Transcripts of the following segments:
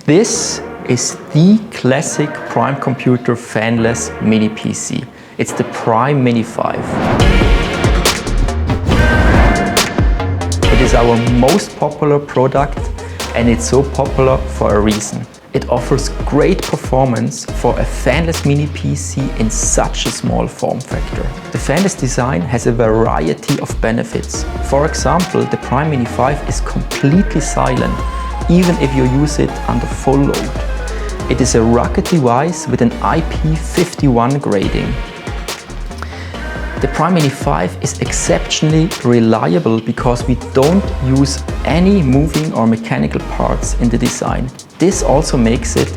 This is the classic Prime Computer fanless mini PC. It's the Prime Mini 5. It is our most popular product, and it's so popular for a reason. It offers great performance for a fanless mini PC in such a small form factor. The fanless design has a variety of benefits. For example, the Prime Mini 5 is completely silent, even if you use it under full load. It is a rugged device with an IP51 grading. The Prime Mini 5 is exceptionally reliable because we don't use any moving or mechanical parts in the design. This also makes it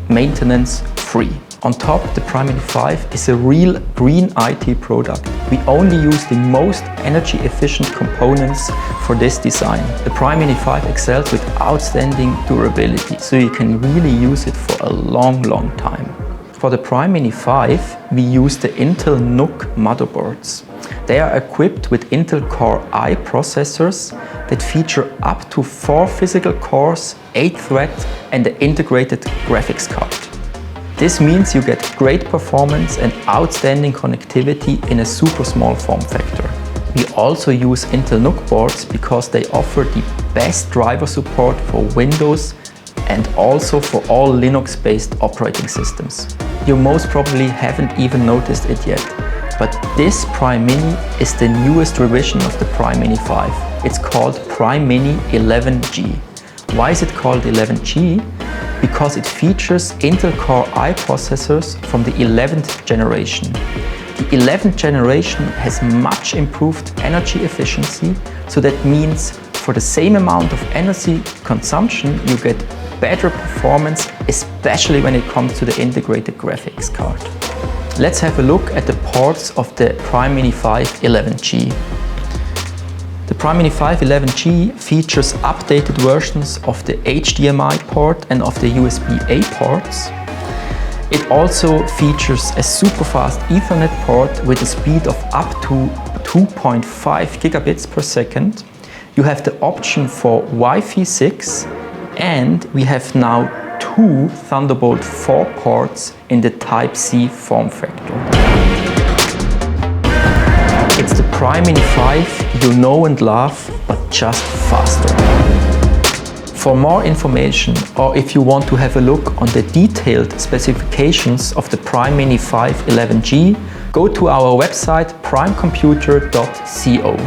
maintenance free. On top, the Prime Mini 5 is a real green IT product. We only use the most energy efficient components for this design. The Prime Mini 5 excels with outstanding durability, so you can really use it for a long time. For the Prime Mini 5, we use the Intel NUC motherboards. They are equipped with Intel Core i processors that feature up to 4 physical cores, 8 threads, and an integrated graphics card. This means you get great performance and outstanding connectivity in a super small form factor. We also use Intel NUC boards because they offer the best driver support for Windows and also for all Linux-based operating systems. You most probably haven't even noticed it yet, but this Prime Mini is the newest revision of the Prime Mini 5. It's called Prime Mini 11G. Why is it called 11G? Because it features Intel Core i processors from the 11th generation. The 11th generation has much improved energy efficiency, so that means for the same amount of energy consumption you get better performance, especially when it comes to the integrated graphics card. Let's have a look at the ports of the Prime Mini 5 11G. The Prime Mini 5 11G features updated versions of the HDMI port and of the USB-A ports. It also features a super fast Ethernet port with a speed of up to 2.5 gigabits per second. You have the option for Wi-Fi 6, and we have now 2 Thunderbolt 4 ports in the Type-C form factor. It's the Prime Mini 5 you know and love, but just faster. For more information, or if you want to have a look on the detailed specifications of the Prime Mini 5 11G, go to our website primecomputer.co.